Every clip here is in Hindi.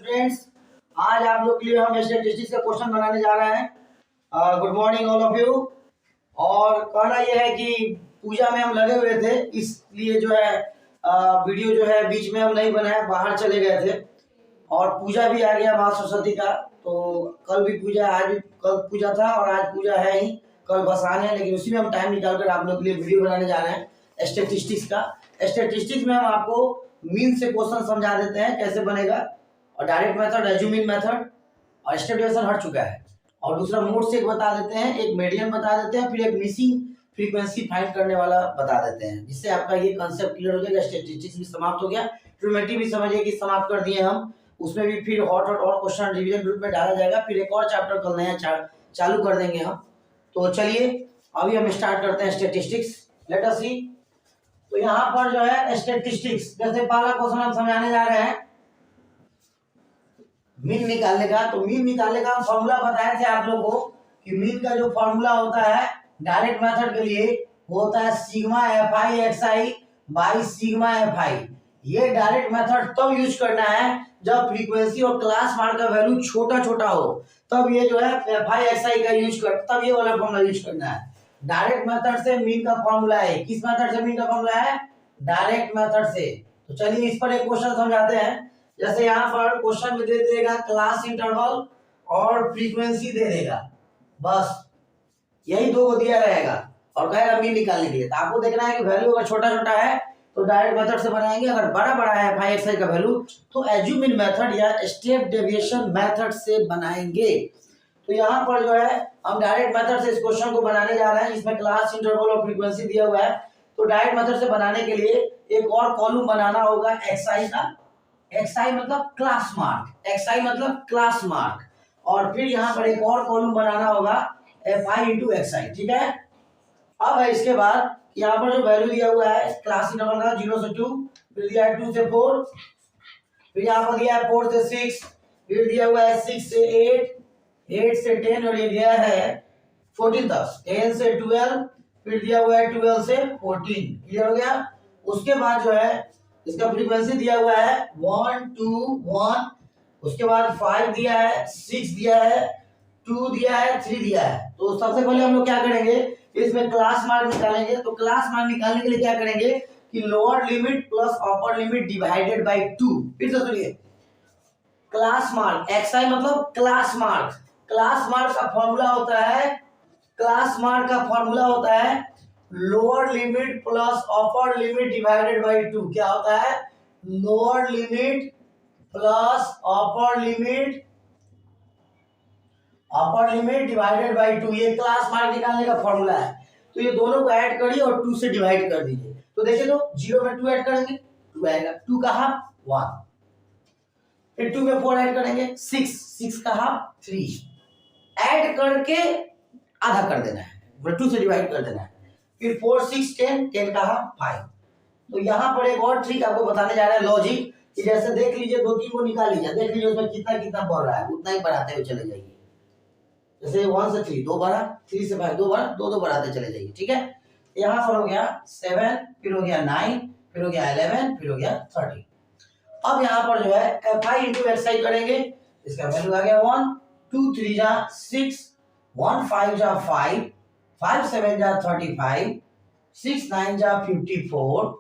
स्टूडेंट्स, आज आप लोग के लिए हम स्टैटिस्टिक्स का क्वेश्चन बनाने जा रहे हैं। Good morning all of you. और कहना यह है कि पूजा में हम लगे हुए थे, इसलिए जो है वीडियो जो है बीच में हम नहीं बनाए, बाहर चले गए थे और पूजा भी आ गया माँ सरस्वती का। तो कल भी पूजा, आज भी कल पूजा था और आज पूजा है ही, कल भसान है, लेकिन उसी में हम टाइम निकाल कर आप लोग के लिए वीडियो बनाने जा रहे हैं स्टैटिस्टिक्स का। स्टैटिस्टिक्स में हम आपको मीन से क्वेश्चन समझा देते हैं कैसे बनेगा, और डायरेक्ट मेथड, रेज्यूमिन मेथड और स्टेप डिवीजन हट चुका है। और दूसरा मोड से एक बता देते हैं, एक मीडियन बता देते हैं, फिर एक मिसिंग फ्रीक्वेंसी फाइंड करने वाला बता देते हैं, जिससे आपका ये कांसेप्ट क्लियर हो जाएगा। स्टैटिस्टिक्स भी समाप्त हो गया, ट्रिग्नोमेट्री भी समझिए कि समाप्त कर दिए हम। उसमें भी फिर हॉट और क्वेश्चन रिवीजन ग्रुप में डाला जाएगा, फिर एक और चैप्टर कल नया चालू कर देंगे हम। तो चलिए अभी हम स्टार्ट करते हैं स्टैटिस्टिक्स। लेट अस सी। तो यहाँ पर जो है स्टैटिस्टिक्स, जैसे पहला क्वेश्चन हम समझाने जा रहे हैं मीन निकालने का। तो मीन निकालने का हम फॉर्मूला बताए थे आप लोगों को कि मीन का जो फॉर्मूला होता है डायरेक्ट मेथड के लिए वो होता है sigma F I X I by sigma F I. ये डायरेक्ट मेथड तब यूज करना है जब फ्रीक्वेंसी और क्लास मार्क का वैल्यू छोटा छोटा हो, तब ये जो है एफ आई एक्स आई का यूज कर, तब ये वाला फॉर्मूला यूज करना है। डायरेक्ट मेथड से मीन का फॉर्मूला है। किस मेथड से मीन का फॉर्मूला है? डायरेक्ट मेथड से। तो चलिए इस पर एक क्वेश्चन समझाते हैं। जैसे यहाँ पर क्वेश्चन में दे देगा क्लास इंटरवल और फ्रीक्वेंसी दे देगा, बस यही दो को दिया रहेगा और कहेगा मीन निकालने के लिए। तो आपको देखना है कि वैल्यू अगर छोटा छोटा है तो डायरेक्ट मेथड से बनाएंगे, अगर बड़ा बड़ा है एफ आई एक्स आई का वैल्यू तो एज्यूमिन मेथड या स्टेप डेविएशन मेथड से बनाएंगे। तो यहाँ पर जो है हम डायरेक्ट मेथड से इस क्वेश्चन को बनाने जा रहे हैं, जिसमें क्लास इंटरवल और फ्रीक्वेंसी दिया हुआ है। तो डायरेक्ट मेथड से बनाने के लिए एक और कॉलम बनाना होगा एक्सआई का। एक्सआई मतलब क्लास मार्क, एक्सआई मतलब क्लास मार्क, और फिर यहाँ पर एक और कॉलम बनाना होगा एफ आई इंटू एक्सआई। ठीक है। अब है इसके बाद यहाँ पर जो वैल्यू दिया हुआ है क्लास इंटरवल का 0 से 2, फिर दिया है 2 से 4, फिर यहाँ पर दिया है 4 से 6, फिर दिया हुआ है 6 से 8, 8 से 10 और ये दिया है 14 तक, 10 से 12, फिर दिया हुआ है 12 से 14। क्लियर हो गया। उसके बाद जो है इसका फ्रीक्वेंसी दिया हुआ है 1 2 1, उसके बाद 5 दिया है, 6 दिया है, 2 दिया है, 3 दिया है। तो सबसे पहले हम लोग क्या करेंगे, इसमें क्लास मार्क निकालेंगे। तो क्लास मार्क निकालने के लिए क्या करेंगे कि lower limit plus upper limit divided by 2। फिर से सुनिए, क्लास मार्क एक्सआई मतलब क्लास मार्क। क्लास मार्क का फॉर्मूला होता है, क्लास मार्क का फॉर्मूला होता है lower limit plus upper limit divided by 2। क्या होता है? Lower limit plus upper limit divided by 2। ये क्लास मार्क निकालने का फॉर्मूला है। तो ये दोनों को ऐड करिए और 2 से डिवाइड कर दीजिए। तो देखिए, तो 0 में 2 ऐड करेंगे 2 आएगा, 2 का हाफ 1, फिर 2 में 4 ऐड करेंगे 6, 6 का हाफ 3, ऐड करके आधा कर देना है, 2 से डिवाइड कर देना है, फिर 4 6 10, 10 का हाफ 5। तो यहाँ पर एक और ट्रिक आपको बताने जा रहे हैं, लॉजिक, कि जैसे देख लीजिए 2 3 को निकाल लीजिए, देख लीजिए उसमें कितना कितना बढ़ रहा है, उतना ही बढ़ाते हुए चले जाइए। जैसे 1 से 3 2 बढ़ा, 3 से 5 2 बढ़ा, 2 2 बढ़ाते चले जाइए। ठीक है। यहाँ पर हो गया 7, फिर हो गया 9, फिर हो गया 11, फिर हो गया 30। अब यहाँ पर जो है एफ आई इंटू एक्स आई करेंगे। इसका वैल्यू आ गया 1 2 3 जा 6, 1 5 जा 5, 5 7 जा 35, 6 9 जा 54,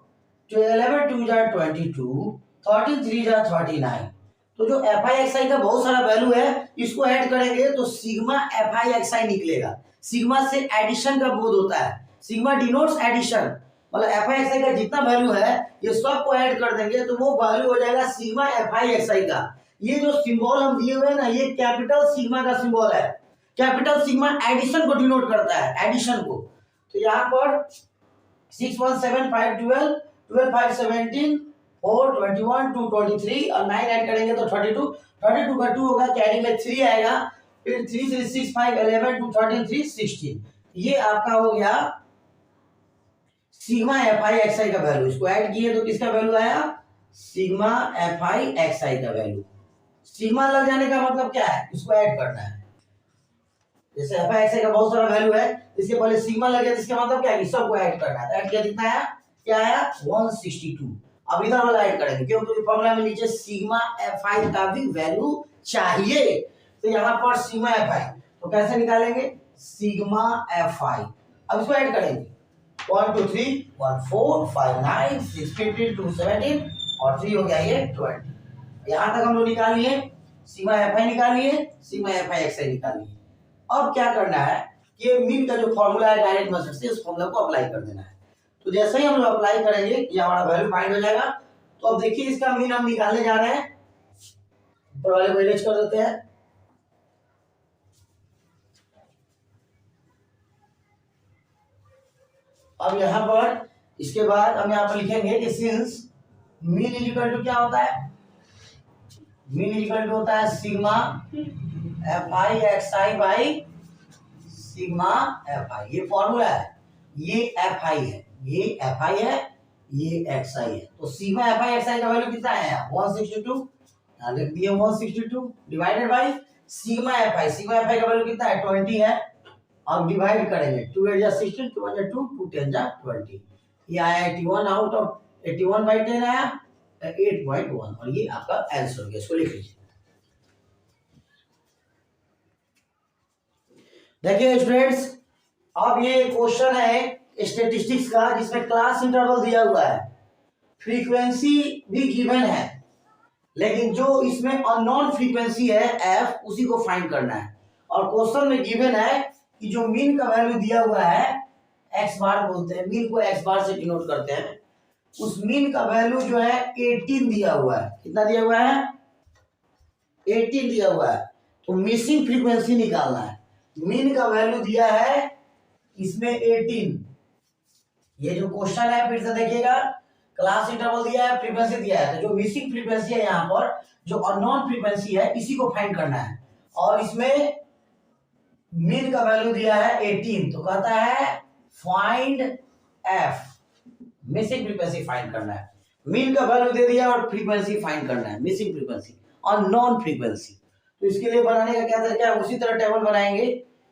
11 2 जा 22, 13 3 जा 39। तो जो एफ आई एक्स आई का बहुत सारा वैल्यू है, इसको ऐड करेंगे तो सिग्मा एफ आई एक्स आई निकलेगा। सिग्मा से एडिशन का बोध होता है, सिग्मा डिनोट्स एडिशन, मतलब एफ आई एक्स आई का जितना वैल्यू है ये सब को ऐड कर देंगे तो वो वैल्यू हो जाएगा सिग्मा एफ आई एक्स आई का। ये जो सिंबल हम दिए हुए ना, ये कैपिटल सिग्मा का सिंबल है। कैपिटल सिग्मा एडिशन को डिनोट करता है, एडिशन को। तो यहाँ पर 6 1 7 5 12, 12 5 17, 4 21 2 23 और 9 ऐड करेंगे तो 32, 32 का 2 होगा, कैरी में 3 आएगा, फिर 3 3 6 5 11 2 13 3 16। ये आपका हो गया सिग्मा एफ आई एक्स आई का वैल्यू। इसको ऐड किए तो किसका वैल्यू आया? सिग्मा एफ आई एक्स आई का वैल्यू। सिग्मा लग जाने का मतलब क्या है? इसको ऐड करना है। जैसे एफ आई एक्स आई का बहुत सारा वैल्यू है, इसके पहले सिग्मा लगे तो इसका मतलब क्या है कि सबको ऐड करना है। ऐड किया कितना आया? क्या आया? 162। अब इधर वाला ऐड करेंगे क्योंकि फॉर्मूला में नीचे सिग्मा एफ आई का भी वैल्यू चाहिए, तो यहाँ पर सिग्मा एफ आई, तो कैसे निकालेंगे सिग्मा एफ आई। अब इसको ऐड करेंगे 1 2 3 1 4 5 9 6 15 2 17 और 3 हो गया ये 20। यहाँ तक हम लोग निकाल लिए, सिग्मा एफ आई निकाल लिए, सिग्मा एफ आई एक्स आई निकाल लिए। अब क्या करना है, ये मीन का जो फॉर्मूला है डायरेक्ट मेथड से उस फॉर्मूला को अप्लाई कर देना है। तो जैसे ही हम लोग अप्लाई करेंगे ये हमारा वैल्यू फाइंड हो जाएगा। तो अब देखिए इसका मीन हम निकालने जा रहे हैं, ऊपर वाले को इरेज कर देते हैं। अब यहाँ पर इसके बाद हम यहाँ पर लिखेंगे कि since mean is equal to क्या होता है, मीन इज इक्वल टू होता है sigma F I X I by sigma F I. ये फॉर्मूला है, ये एफ आई है, ये एफ आई है, ये एक्स आई है। तो सिग्मा एफ आई एक्स आई का वैल्यू कितना है 162, यहाँ लिख दिए 162 divided by sigma F I, sigma F आई का वैल्यू कितना है 20 है। अब डिवाइड करेंगे 2 8 जा 16, 2 1 जा 2, 2 10 जा 20, ये आया 81 आउट ऑफ 81/10 आया 8.1 और ये आपका आंसर हो गया। इसको लिख लीजिए। देखिए स्टूडेंट्स, अब ये क्वेश्चन है स्टैटिस्टिक्स का जिसमें क्लास इंटरवल दिया हुआ है, फ्रीक्वेंसी भी गिवन है, लेकिन जो इसमें अननोन फ्रीक्वेंसी है एफ उसी को फाइंड करना है। और क्वेश्चन में गिवन है कि जो मीन का वैल्यू दिया हुआ है एक्स बार बोलते हैं, मीन को एक्स बार से डिनोट करते हैं, उस मीन का वैल्यू जो है 18 दिया हुआ है। कितना दिया हुआ है 18 दिया हुआ है। तो मिसिंग फ्रीक्वेंसी निकालना है। मीन का वैल्यू दिया है इसमें 18, ये जो क्वेश्चन है फिर से देखिएगा, क्लास इंटरवल दिया है, फ्रीक्वेंसी दिया है, तो जो मिसिंग फ्रीक्वेंसी है यहाँ पर जो अननोन फ्रीक्वेंसी है इसी को फाइंड करना है। और इसमें मीन का वैल्यू दिया है 18, तो कहता है find F, missing frequency find करना है। मीन का वैल्यू दे दिया और फ्रीक्वेंसी फाइंड करना है, मिसिंग फ्रीक्वेंसी और नॉन फ्रीक्वेंसी। तो इसके लिए बनाने का क्या तरीका है, उसी तरह टेबल बनाएंगे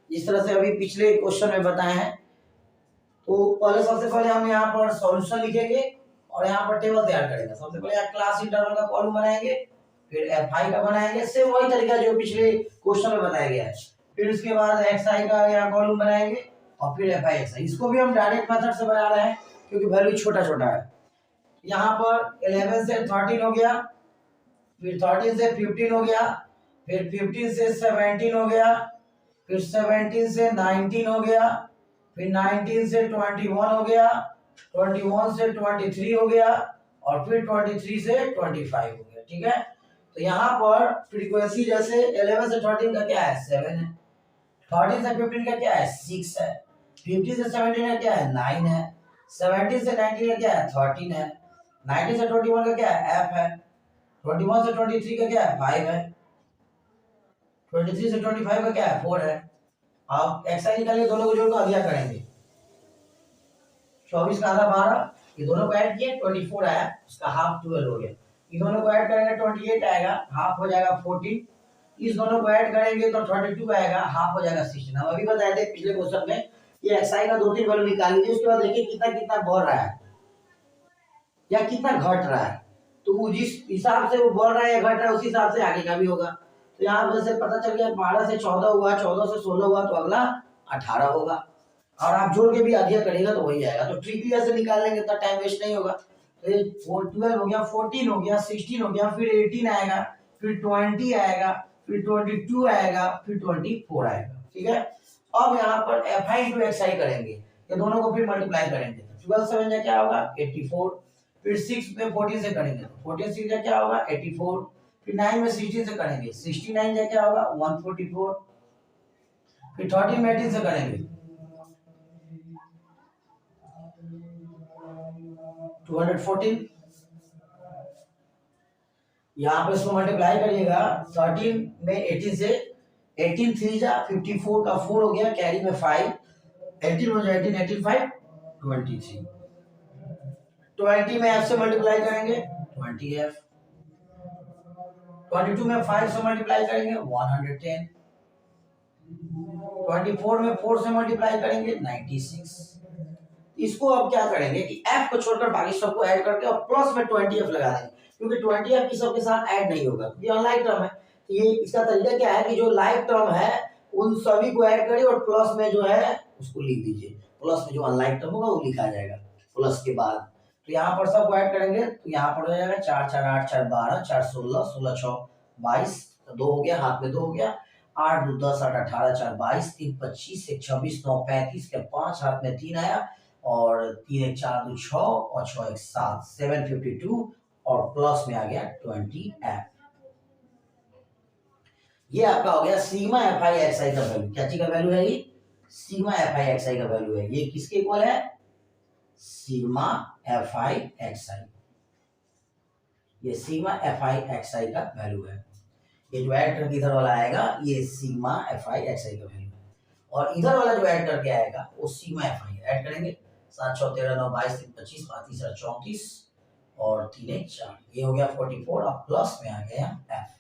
जिस तरह से अभी पिछले क्वेश्चन में बताए हैं। तो पहले सबसे पहले हम यहाँ पर सॉल्यूशन लिखेंगे और यहाँ पर टेबल तैयार करेंगे। सबसे पहले यहाँ क्लास इंटरवल का कॉलम बनाएंगे, फिर एफ आई का बनाएंगे, सेम वही तरीका जो पिछले क्वेश्चन में बताया गया है। फिर उसके बाद एक्स आई का यहाँ कॉलम बनाएंगे और फिर एफ आई एक्स आई। इसको भी हम डायरेक्ट मेथड से बना रहे हैं क्योंकि वैल्यू छोटा छोटा है। यहाँ पर 11 से 13 हो गया, फिर 13 से 15 हो गया, फिर 15 से 17 हो गया, फिर 17 से 19 हो गया, फिर 19 से 21 हो गया, 21 से 23 हो गया और फिर 23 से 25 हो गया। ठीक है, तो यहाँ पर फ्रीक्वेंसी जैसे 11 से 13 का क्या है 7 है, 13 से 15 का क्या है 6 है, 15 से 17 का क्या है 9 है, 17 से 19 का क्या है 13 है, 19 से 21 का क्या है एफ है, 21 से 23 का क्या है 5 है, 23 से 25 का क्या है 4 है। आप एक्स आई निकालिए, दोनों को जोड़कर आधा करेंगे, 24 का आधा 12, ये दोनों को ऐड किए 24 आया, उसका हाफ 12 हो गया। ये दोनों को ऐड करेंगे 28 आएगा, हाफ हो जाएगा 14। इस दोनों को ऐड करेंगे तो 32 आएगा, हाफ हो जाएगा 16। हम अभी बताए थे पिछले क्वेश्चन में ये एक्स आई का 2-3 वैल्यू निकाल लीजिए, उसके बाद देखिए कितना कितना बढ़ रहा है या कितना घट रहा है। तो वो जिस हिसाब से वो बढ़ रहा है या घट रहा है उसी हिसाब से आगे का भी होगा। तो यहाँ पर से पता चल गया 12 से 14 हुआ, 14 से 16 हुआ, तो अगला 18 होगा। और आप जोड़ के भी आधिया करेगा तो वही आएगा। तो ट्रिक ऐसे निकाल लेंगे तो टाइम वेस्ट नहीं होगा। तो 12 हो गया, 14 हो गया, 16 हो गया, फिर 18 आएगा, फिर 20 आएगा, फिर 22 आएगा, फिर 24 आएगा। ठीक है, अब यहाँ पर एफ आई इंटू एक्स आई करेंगे, ये दोनों को फिर मल्टीप्लाई करेंगे। 12 7 जा क्या होगा 84, फिर 6 में 14 से करेंगे तो 14 6 जा क्या होगा 84, फिर 9 में 16 से करेंगे 69 जा क्या होगा 144, फिर 13 में 18 से करेंगे 214। यहाँ पे इसको मल्टीप्लाई करिएगा 13 में 18 से, 18 3 जा 54 का 4 हो गया, कैरी में 5, 18 हो जाए 18 18 5 23, 20 में f से मल्टीप्लाई करेंगे 20f, 22 में 5 से मल्टीप्लाई करेंगे 110, 24 में 4 से मल्टीप्लाई करेंगे 96, इसको अब क्या करेंगे कि एफ को छोड़कर बाकी सबको ऐड करके और प्लस में 20f लगा देंगे, क्योंकि 20f की सबके साथ ऐड नहीं होगा, ये अनलाइक टर्म है। तो ये इसका तरीका क्या है कि जो लाइक टर्म है उन सभी को ऐड करिए और प्लस में जो है उसको लिख दीजिए, प्लस में जो अनलाइक टर्म होगा वो लिखा जाएगा प्लस के बाद। तो यहाँ पर सबको ऐड करेंगे तो यहाँ पर हो जाएगा 4 4 8 4 12 4 16 16 6 22, 2 हो गया, हाथ में 2 हो गया, 8 2 10 8 18 4 22 3 25 1 26 9 35 के 5, हाथ में 3 आया और 3 1 4 2 6 और 6 1 7 752 और प्लस में आ गया 20f। ये आपका हो गया सिग्मा एफ आई एक्स आई का वैल्यू। क्या चीज का वैल्यू है ये? सिग्मा एफ आई एक्स आई का वैल्यू है। ये किसके इक्वल है? सिग्मा एफ आई एक्स आई। ये सिग्मा एफ आई एक्स आई का वैल्यू है। ये जो ऐड करके इधर वाला आएगा ये सिग्मा एफ आई एक्स आई का वैल्यू है, और इधर वाला जो ऐड करके आएगा वो सिग्मा एफ आई ऐड करेंगे। 7 6 13 9 22 3 25 35 34 और 3 1 4, ये हो गया 44 और प्लस में आ गया एफ।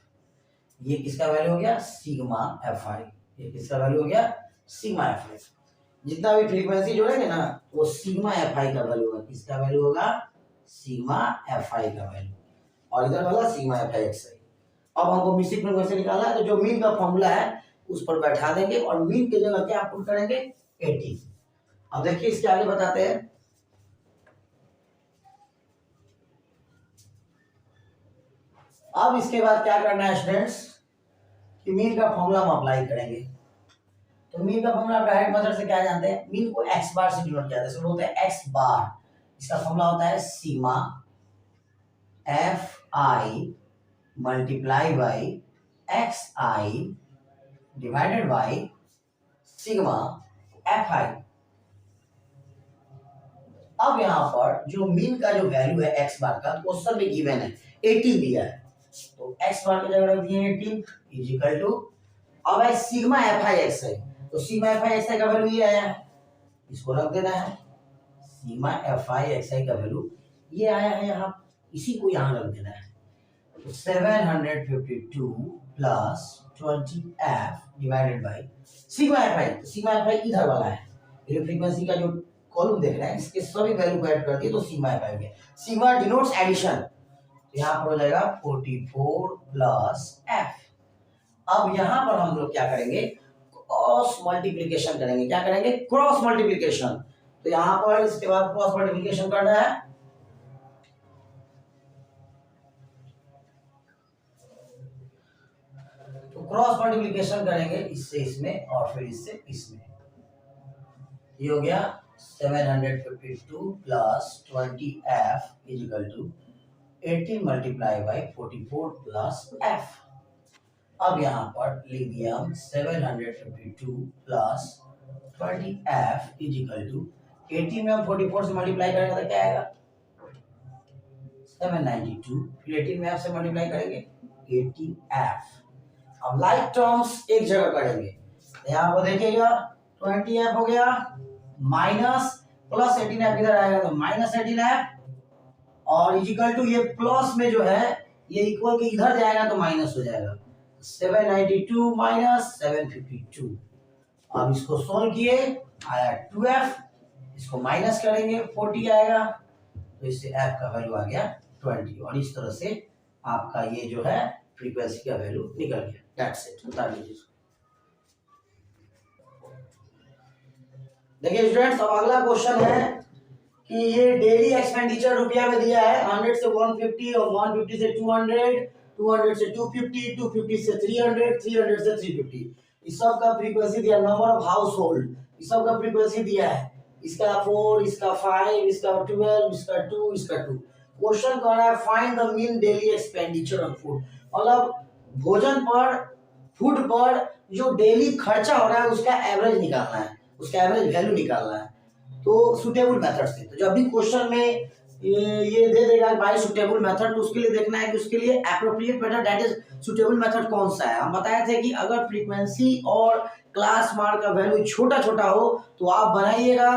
ये किसका वैल्यू हो गया? Sigma F I. ये किसका वैल्यू हो गया? सिग्मा एफ आई। जितना भी फ्रीक्वेंसी जोड़ेंगे ना वो सिग्मा एफ आई का वैल्यू होगा। किसका वैल्यू होगा? सिग्मा एफ आई का वैल्यू, और इधर वाला सिग्मा एफ आई एक्स आई। अब हमको मिसिंग फ्रीक्वेंसी निकालना है, तो जो मीन का फॉर्मूला है उस पर बैठा देंगे और मीन की जगह क्या पुट करेंगे? 80। अब देखिए इसके आगे बताते हैं। अब इसके बाद क्या करना है स्टूडेंट्स कि मीन का फॉर्मूला हम अप्लाई करेंगे। तो मीन का फॉर्मूला डायरेक्ट मेथड से क्या जानते हैं? मीन को एक्स बार से डिनोट किया जाता है, होता है एक्स बार। इसका फॉर्मूला होता है sigma F I multiply by x I divided by sigma F आई। अब यहां पर जो मीन का जो वैल्यू है एक्स बार का क्वेश्चन में गिवन है 18 दिया है, तो एक्स बार की जगह रख दिए 18 इज इक्वल टू, अब है सिग्मा एफ आई एक्स आई। तो सिग्मा एफ आई एक्स आई का वैल्यू ये आया है, इसको रख देना है। सिग्मा एफ आई एक्स आई का वैल्यू ये आया है यहाँ, इसी को यहाँ रख देना है। तो 752 plus 20f divided by sigma F आई। तो सिग्मा एफ आई इधर वाला है, ये फ्रीक्वेंसी का जो कॉलम देख रहे हैं इसके सभी वैल्यू को ऐड कर दिए तो सिग्मा एफ आई हो गया। सिग्मा डिनोट्स एडिशन, तो यहाँ पर हो जाएगा 44 प्लस एफ। अब यहां पर हम लोग क्या करेंगे? क्रॉस मल्टीप्लिकेशन करेंगे। क्या करेंगे? Cross multiplication. तो यहां पर इसके बाद क्रॉस मल्टीप्लिकेशन करना है। तो क्रॉस मल्टीप्लिकेशन करेंगे इससे इसमें और फिर इससे इसमें। ये हो गया 752 plus 20f is equal to 18 multiply by 44 plus f। अब यहाँ पर लिख दिया हम 752 plus 20f is equal to 18 में हम 44 से मल्टीप्लाई करेंगे तो क्या आएगा? 792, फिर 18 में f से मल्टीप्लाई करेंगे 18f। अब लाइक टर्म्स एक जगह करेंगे, यहाँ पर देखिएगा 20f हो गया माइनस प्लस 18f इधर आएगा तो माइनस 18f, और इजिकल टू ये प्लस में जो है ये इक्वल के इधर जाएगा तो माइनस हो जाएगा 792 माइनस 752। अब इसको सोल्व किए आया 2f, इसको माइनस करेंगे 40 आएगा, तो इससे f का वैल्यू आ गया 20, और इस तरह से आपका ये जो है फ्रीक्वेंसी का वैल्यू निकल गया। दैट्स इट, बता लीजिए। देखिए स्टूडेंट्स, अब अगला क्वेश्चन है कि ये डेली एक्सपेंडिचर रुपया में दिया है 100 से 150 और 150 से 200, 200 से 250, 250 से 300, 300 से 350। इस सब का फ्रीक्वेंसी दिया, नंबर ऑफ हाउस होल्ड, इस सब का फ्रीक्वेंसी दिया है। इसका 4, इसका 5, इसका 12, इसका 2, इसका 2। क्वेश्चन कह रहा है find the mean daily expenditure on food, मतलब भोजन पर, फूड पर जो डेली खर्चा हो रहा है उसका एवरेज निकालना है, उसका एवरेज वैल्यू निकालना है। तो सुटेबल मेथड से, तो जब भी क्वेश्चन में ये दे देगा बाय सुटेबल मेथड, तो उसके लिए देखना है कि उसके लिए appropriate method that is suitable method कौन सा है। हम बताए थे कि अगर फ्रीक्वेंसी और क्लास मार्क का वैल्यू छोटा छोटा हो तो आप बनाइएगा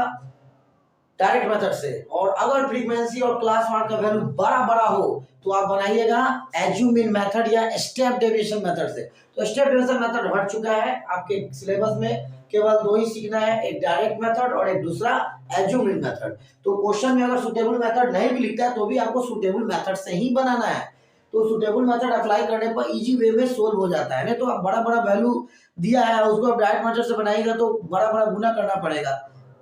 डायरेक्ट मेथड से, और अगर फ्रीक्वेंसी और क्लास मार्क का वैल्यू बड़ा बड़ा हो तो आप बनाइएगा एज्यूम इन मेथड या स्टेप डेविएशन मेथड से। तो स्टेप डेविएशन मेथड हट चुका है आपके सिलेबस में, केवल दो ही सीखना है, एक डायरेक्ट मेथड और एक दूसरा एज्यूम इन मेथड। तो क्वेश्चन में अगर सुटेबल मेथड नहीं भी लिखता है तो भी आपको सुटेबल मेथड से ही बनाना है। तो सुटेबल मेथड अप्लाई करने पर इजी वे में सोल्व हो जाता है। नहीं तो आप बड़ा बड़ा वैल्यू दिया है उसको आप डायरेक्ट मेथड से बनाएगा तो बड़ा बड़ा गुना करना पड़ेगा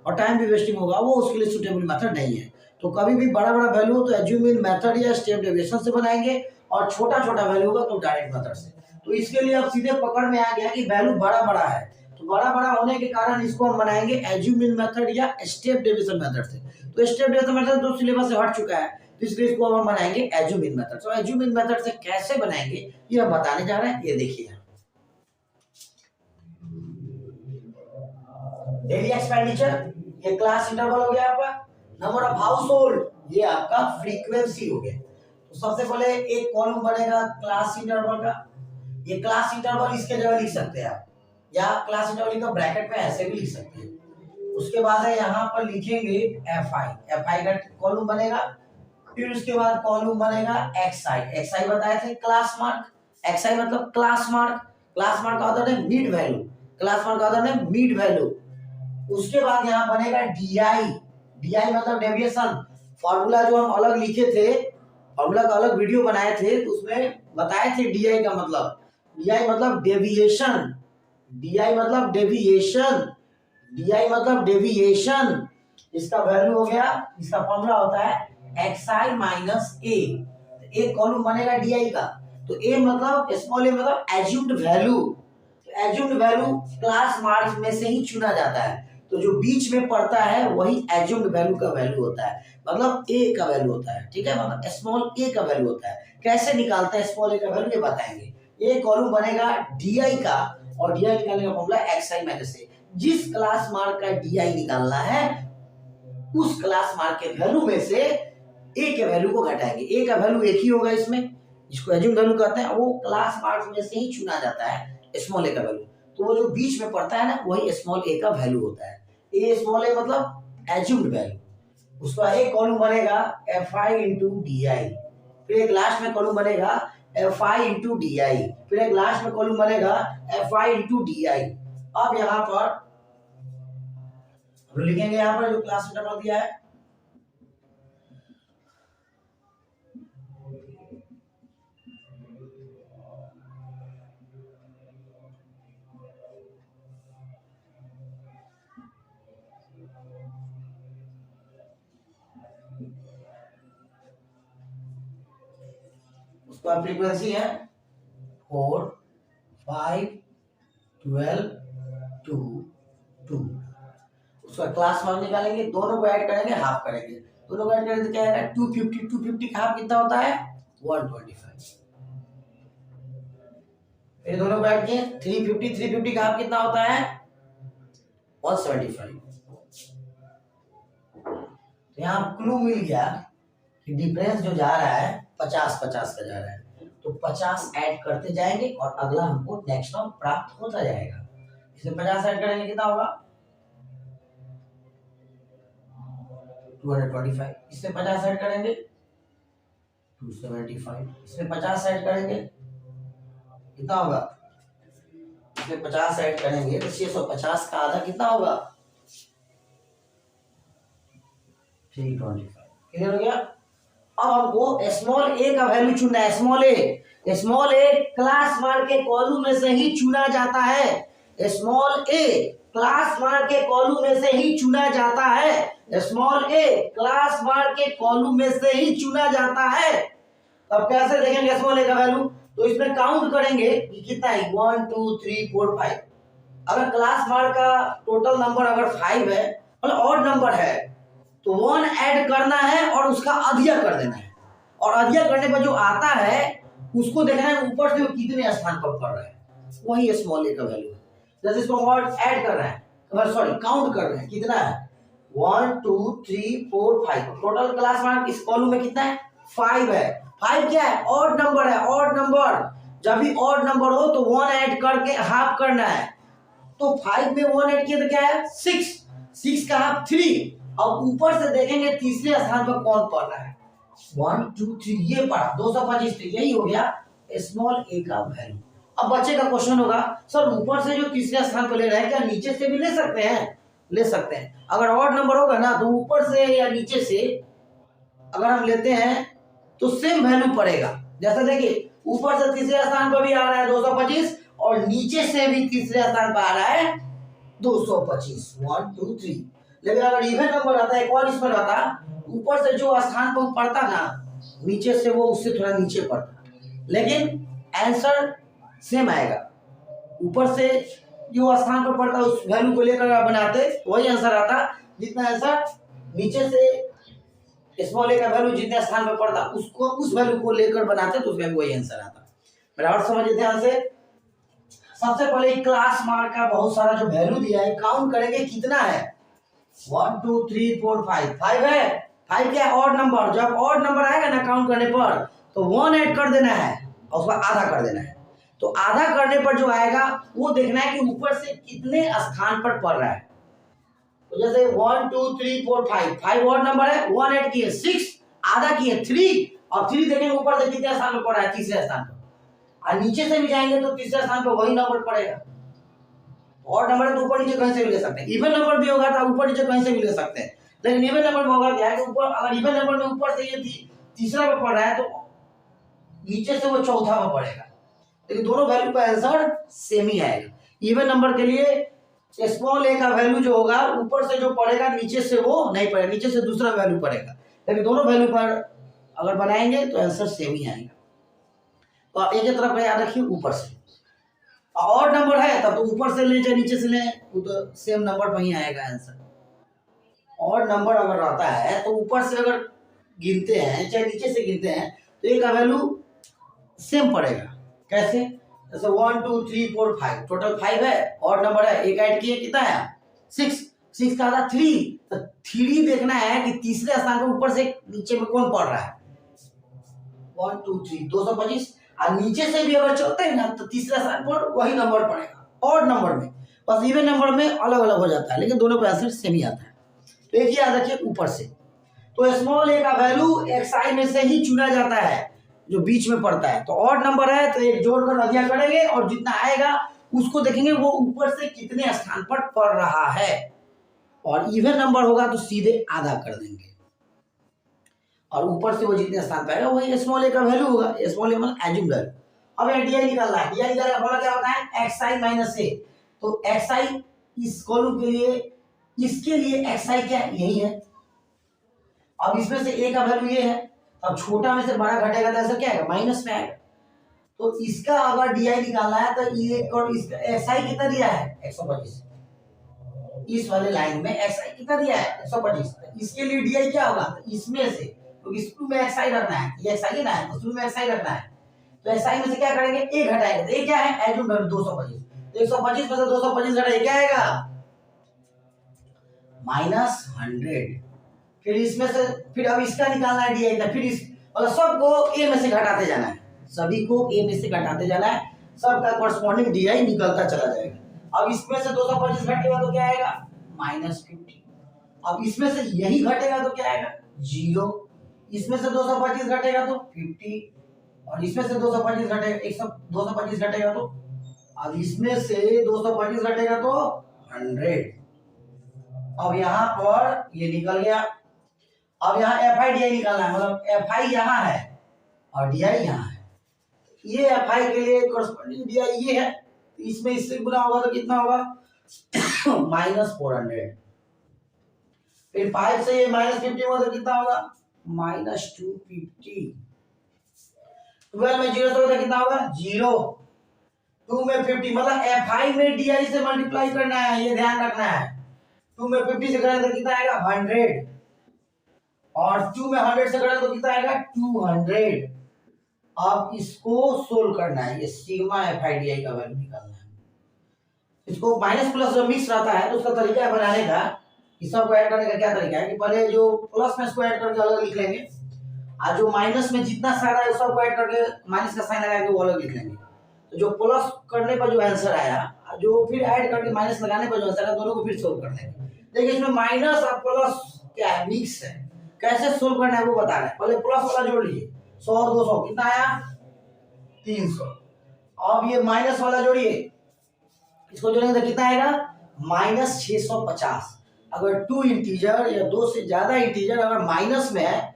और टाइम भी वेस्टिंग होगा, वो उसके लिए सुटेबल मेथड नहीं है। तो कभी भी बड़ा बड़ा वैल्यू हो तो एज्यूम इन मेथड या स्टेप डेविएशन से बनाएंगे और छोटा छोटा वैल्यू होगा तो डायरेक्ट मेथड से। तो इसके लिए अब सीधे पकड़ में आ गया कि वैल्यू बड़ा बड़ा है, तो बड़ा बड़ा होने के कारण इसको हम बनाएंगे एज्यूम इन मेथड या स्टेप डेविएशन मेथड से। तो स्टेप डेविएशन मेथड तो सिलेबस से हट चुका है, तो इसलिए इसको हम बनाएंगे एज्यूम इन मेथड। तो एज्यूम इन मेथड से कैसे बनाएंगे ये हम बताने जा रहे हैं, ये देखिए। डेली एक्सपेंडिचर ये क्लास इंटरवल हो गया आपका, नंबर ऑफ हाउस होल्ड ये आपका फ्रीक्वेंसी हो गया। तो सबसे पहले एक कॉलम बनेगा क्लास इंटरवल का, ये क्लास इंटरवल इसके जगह लिख सकते हैं आप, या क्लास इंटरवल का ब्रैकेट में ऐसे भी लिख सकते हैं। उसके बाद है यहाँ पर लिखेंगे एफ आई का कॉलम बनेगा, फिर उसके बाद कॉलम बनेगा एक्स आई बताए थे क्लास मार्क, एक्स आई मतलब क्लास मार्क, क्लास मार्क का अदर है मिड वैल्यू, क्लास मार्क का अदर है मिड वैल्यू। उसके बाद यहाँ बनेगा डी मतलब डेविएशन, फॉर्मूला जो हम अलग लिखे थे, फॉर्मूला का अलग वीडियो बनाए थे तो उसमें बताए थे डी का मतलब, डी मतलब डेविएशन, डी मतलब डेविएशन, डी मतलब डेविएशन। इसका वैल्यू हो गया, इसका फॉर्मूला होता है एक्स आई माइनस ए। एक कॉलम बनेगा डी का, तो ए मतलब स्मॉल ए मतलब एज्यूम्ड वैल्यू, तो एज्यूम्ड वैल्यू क्लास मार्क्स में से ही चुना जाता है, तो जो बीच में पड़ता है वही एज्यूम्ड वैल्यू का वैल्यू होता है, मतलब ए का वैल्यू होता है, ठीक है, मतलब स्मॉल ए का वैल्यू होता है। कैसे निकालते हैं स्मॉल ए का वैल्यू ये बताएंगे। ये कॉलम बनेगा डी का, और डी निकालने का फॉर्मूला एक्स आई माइनस ए। जिस क्लास मार्क का डी निकालना है उस क्लास मार्क के वैल्यू में से ए के वैल्यू को घटाएंगे। ए का वैल्यू एक ही होगा इसमें, जिसको एज्यूम्ड वैल्यू कहते हैं, वो क्लास मार्क्स में से ही चुना जाता है स्मॉल ए का वैल्यू, तो वो जो बीच में पड़ता है ना वही स्मॉल ए का वैल्यू होता है। ए स्मॉल ए मतलब एज्यूम्ड वैल्यू। उसका एक कॉलम बनेगा F I into D I, फिर एक लास्ट में कॉलम बनेगा F I into D I, फिर एक लास्ट में कॉलम बनेगा F I into D I. अब यहाँ पर हम लिखेंगे यहाँ पर जो क्लास इंटरवल दिया है, उसका फ्रीक्वेंसी है 4, 5, 12, 2, 2। उसका क्लास मार्क निकालेंगे, दोनों को ऐड करेंगे, हाफ करेंगे, दोनों को ऐड करेंगे तो क्या आएगा 250, 250 का हाफ कितना होता है 125। फिर दोनों को ऐड किए 350, 350 का हाफ कितना होता है 175। तो यहाँ क्लू मिल गया कि डिफरेंस जो जा रहा है 50-50 का जा रहा है, तो 50 ऐड करते जाएंगे और अगला हमको नेक्स्ट टर्म प्राप्त होता जाएगा। इसमें 50 ऐड करेंगे कितना होगा 225, इसमें 50 ऐड करेंगे 275, इसमें 50 ऐड करेंगे कितना होगा, इसमें 50 ऐड करेंगे तो 650 का आधा कितना होगा 325। क्लियर हो गया। अब हमको स्मॉल ए का वैल्यू चुनना है। स्मॉल ए क्लास मार्क के कॉलम में से ही चुना जाता है। स्मॉल ए क्लास मार्क के कॉलम में से ही चुना जाता है। स्मॉल ए क्लास मार्क के कॉलम में से ही चुना जाता है। अब कैसे देखेंगे स्मॉल ए का वैल्यू, तो इसमें काउंट करेंगे कि कितना है 1 2 3 4 5। अगर क्लास मार्क का टोटल नंबर अगर 5 है मतलब ऑड नंबर है तो 1 ऐड करना है और उसका अधिया कर देना है, और अधिया करने पर जो आता है उसको देखना है ऊपर से वो कितने स्थान पर पड़ रहा है, वही स्मॉल ए का वैल्यू है। जैसे इसको वर्ड ऐड कर रहे हैं, सॉरी काउंट कर रहे हैं, कितना है 1 2 3 4 5, टोटल क्लास मार्क इस कॉलम में कितना है 5 है। 5 क्या है ऑड नंबर है, ऑड नंबर। जब भी ऑड नंबर हो तो 1 ऐड करके हाफ करना है, तो 5 में 1 ऐड किया तो क्या है 6 का हाफ 3। अब ऊपर से देखेंगे तीसरे स्थान पर कौन पड़ रहा है, 1 2 3 ये पढ़ा 225, तो यही हो गया स्मॉल ए का वैल्यू। अब बच्चे का क्वेश्चन होगा सर ऊपर से जो तीसरे स्थान पर ले रहे हैं क्या नीचे से भी ले सकते हैं? ले सकते हैं। अगर ऑड नंबर होगा ना तो ऊपर से या नीचे से अगर हम लेते हैं तो सेम वैल्यू पड़ेगा। जैसे देखिए ऊपर से तीसरे स्थान पर भी आ रहा है 225 और नीचे से भी तीसरे स्थान पर आ रहा है 225 1 2 3। लेकिन अगर इवन नंबर आता है एक और इसमें रहता ऊपर से जो स्थान पर पड़ता ना नीचे से वो उससे थोड़ा नीचे पड़ता, लेकिन आंसर सेम आएगा। ऊपर से जो स्थान पर पड़ता उस वैल्यू को लेकर बनाते वही आंसर आता, जितना आंसर नीचे से स्मॉल ए का वैल्यू जितने स्थान पर पड़ता उसको उस वैल्यू को लेकर बनाते तो उसमें वही आंसर आता। मेरा और समझिए ध्यान से। सबसे पहले क्लास मार्क का बहुत सारा जो वैल्यू दिया है काउंट करेंगे कितना है 1 2 3 4 5 5 है। 5 क्या ऑड नंबर, जब ऑड नंबर आएगा ना काउंट करने पर तो 1 ऐड कर देना है और उसका आधा कर देना है। तो आधा करने पर जो आएगा वो देखना है कि ऊपर से कितने स्थान पर पड़ रहा है। तो जैसे 1 2 3 4 5 5 ऑड नंबर है, 1 ऐड किए 6, आधा किए 3 और 3 देखेंगे ऊपर से कितने स्थान पर पड़ रहा है तीसरे स्थान पर, और नीचे से भी जाएंगे तो तीसरे स्थान पर वही नंबर पड़ेगा। ऑड नंबर तो ऊपर नीचे कहीं से भी ले सकते हैं, इवन नंबर भी होगा तो ऊपर नीचे कहीं से भी ले सकते हैं, लेकिन इवन नंबर में होगा क्या है कि ऊपर अगर इवन नंबर में ऊपर से ये तीसरा पे पड़ रहा है तो नीचे से वो चौथा पे पड़ेगा, लेकिन दोनों वैल्यू का आंसर सेम ही आएगा। इवन नंबर के लिए स्मॉल ए का वैल्यू जो होगा ऊपर से जो पड़ेगा नीचे से वो नहीं पड़ेगा, नीचे से दूसरा वैल्यू पड़ेगा, लेकिन दोनों वैल्यू पर अगर बनाएंगे तो आंसर सेम ही आएगा। तो आप एक ही तरफ याद रखिए ऊपर से, और नंबर है तब तो ऊपर से ले चाहे नीचे से ले वो तो सेम नंबर पर ही आएगा आंसर। और नंबर अगर रहता है तो ऊपर से अगर गिनते हैं चाहे नीचे से गिनते हैं तो एक का वैल्यू सेम पड़ेगा। कैसे? जैसे 1 2 3 4 5 टोटल 5 है, और नंबर है एक ऐड किए कितना है 6, 6 का आधा 3, तो 3 देखना है कि तीसरे स्थान पर ऊपर से नीचे में कौन पड़ रहा है 1 2 3 225, और नीचे से भी अगर चलते हैं ना तो तीसरा स्थान पर वही नंबर पड़ेगा। और नंबर में बस इवन नंबर में अलग अलग हो जाता है, लेकिन दोनों का आंसर सेम ही आता है। तो एक ही याद रखिए ऊपर से। तो स्मॉल ए का वैल्यू xi में से ही चुना जाता है जो बीच में पड़ता है। तो ऑड नंबर है तो एक जोड़कर अधिया करेंगे और जितना आएगा उसको देखेंगे वो ऊपर से कितने स्थान पर पड़ रहा है, और इवन नंबर होगा तो सीधे आधा कर देंगे और ऊपर से वो जितने स्थान पर आएगा वही स्मॉल ए का वैल्यू होगा। स्मॉल ए मतलब एज्यूम वैल्यू। अब एडीआई निकालना है, डीआई निकालने का फॉर्मूला क्या होता है xi माइनस ए। तो xi इस कॉलम के लिए इसके लिए xi क्या यही है। अब इसमें से a का वैल्यू ये है, अब छोटा में से बड़ा घटेगा तो ऐसा क्या आएगा माइनस में आएगा। तो इसका अगर डीआई निकालना है तो ये और इसका xi कितना दिया है 125, इस वाले लाइन में xi कितना दिया है 125, इसके लिए डीआई क्या होगा इसमें से, तो इसमें में xi रखना है, ये xi ना है उसमें में xi रखना है। तो xi में से क्या करेंगे a घटाएंगे, तो a क्या है एज्यूम वैल्यू 225, तो 125 में से 225 घटाएंगे क्या आएगा -100। फिर इसमें से फिर अब इसका निकालना है डीआई का, फिर इस मतलब सबको a में से घटाते जाना है, सभी को a में से घटाते जाना है, सबका कॉरस्पॉन्डिंग डीआई निकलता चला जाएगा। अब इसमें से 225 घटेगा तो क्या आएगा -50। अब इसमें से यही घटेगा तो क्या आएगा 0, इसमें से 225 घटेगा तो 50, और इसमें से 225 घटेगा 225 घटेगा तो, अब इसमें से 225 घटेगा तो 100। अब यहाँ पर ये निकल गया। अब यहाँ एफ आई डी आई निकालना है, मतलब एफ आई यहाँ है और डी आई यहाँ है। ये एफ आई के लिए कॉरस्पॉन्डिंग डी आई ये है, तो इसमें इससे गुना होगा तो कितना होगा -400। फिर 5 से ये -50 होगा तो कितना होगा -250। 12 में 0 से होगा तो कितना होगा 0, 2 में 50 मतलब एफ आई में डी आई से मल्टीप्लाई करना है, ये ध्यान रखना है। 2 में 50 से करें तो कितना आएगा 100, और 2 में 100 से करें तो कितना आएगा 200। अब इसको सोल्व करना है, ये sigma F I D I का वैल्यू निकालना है। इसको माइनस प्लस जो मिक्स रहता है तो उसका तरीका है बनाने का, इस सबको ऐड करने का क्या तरीका है कि पहले जो प्लस में इसको ऐड करके अलग लिख लेंगे, और जो माइनस में जितना सारा है उस सबको ऐड करके माइनस का साइन लगा के वो अलग लिख लेंगे। तो जो प्लस करने पर जो आंसर आया, जो फिर ऐड करके माइनस लगाने पर जो आंसर आया, दोनों को फिर सोल्व कर लेंगे। देखिए इसमें माइनस और प्लस क्या है मिक्स है, कैसे सोल्व करना है वो बता रहे हैं। पहले प्लस वाला जोड़ लीजिए, 100 और 200 कितना आया 300। अब ये माइनस वाला जोड़िए, इसको जोड़ेंगे तो कितना आएगा -650। अगर 2 इंटीजर या 2 से ज्यादा इंटीजर अगर माइनस में है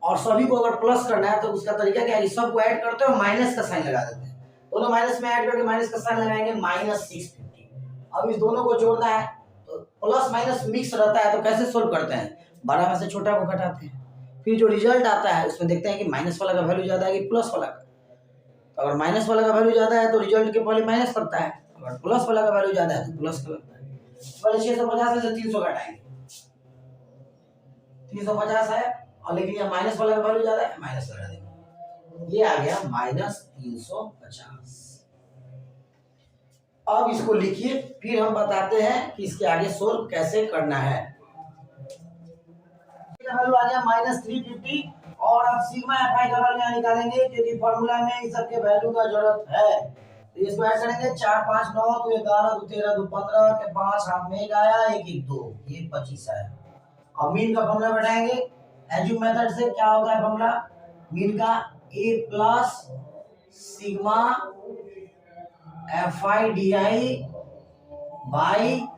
और सभी को अगर प्लस करना है तो उसका तरीका क्या है, सबको ऐड करते हैं और माइनस का साइन लगा देते हैं। दोनों माइनस में ऐड करके माइनस का साइन लगाएंगे -650। अब इस दोनों को जोड़ना है तो प्लस माइनस मिक्स रहता है, तो कैसे सोल्व करते हैं, बड़ा में से छोटा को घटाते हैं, फिर जो रिजल्ट आता है उसमें देखते हैं कि माइनस वाला का वैल्यू ज्यादा है कि प्लस वाला का। तो अगर माइनस वाला का वैल्यू ज्यादा है तो रिजल्ट के पहले माइनस लगता है, अगर प्लस वाला का वैल्यू ज्यादा है तो प्लस का लगता है। पहले 650 में से 300 घटाएंगे, 350 है और लेकिन ये माइनस वाला का वैल्यू ज्यादा है, माइनस लगा देंगे, ये आ गया -350। अब इसको लिखिए, फिर हम बताते हैं कि इसके आगे सोल्व कैसे करना है। वैल्यू आ गया -350 और अब सिग्मा एफआई का वैल्यू निकालेंगे क्योंकि फार्मूला में इस सब के वैल्यू का जरूरत है। तो इसको ऐड करेंगे, 4 5 9 तो 11 2 13 2 15 के 5 हाथ में एक आया, 1 1 2, ये 25 है। अब मीन का फॉर्मूला बैठाएंगे, एज्यूम मेथड से क्या होता है फॉर्मूला मीन का, a plus sigma FI D I by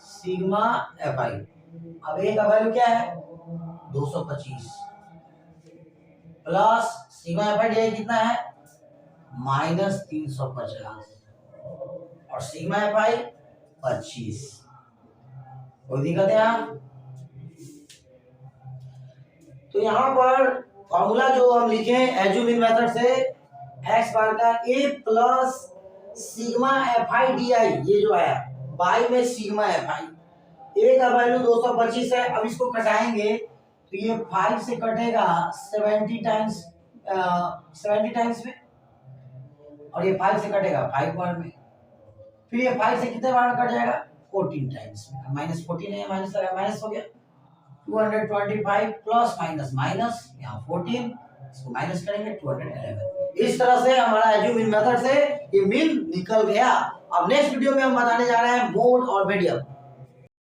sigma FI. अब a का वैल्यू क्या है 225 plus sigma FI D I कितना है -350 और सिग्मा एफआई 25। कोई दिक्कत है यहाँ? तो यहाँ पर फॉर्मूला जो हम लिखे एज्यूम इन मेथड से x बार का a plus sigma FI D I, ये जो है बाई में सिग्मा एफआई, a का वैल्यू 225 है। अब इसको कटाएंगे तो ये 5 से कटेगा 70 टाइम्स में और ये 5 से कटेगा 5 बार में, फिर ये 5 से कितने बार में कट जाएगा 14 टाइम्स में। -14 है, माइनस लगा, माइनस हो गया 225 प्लस माइनस माइनस, यहाँ 14, इसको माइनस करेंगे 211। इस तरह से हमारा एज्यूम इन मेथड से ये मीन निकल गया। अब नेक्स्ट वीडियो में हम बताने जा रहे हैं मोड और मीडियम।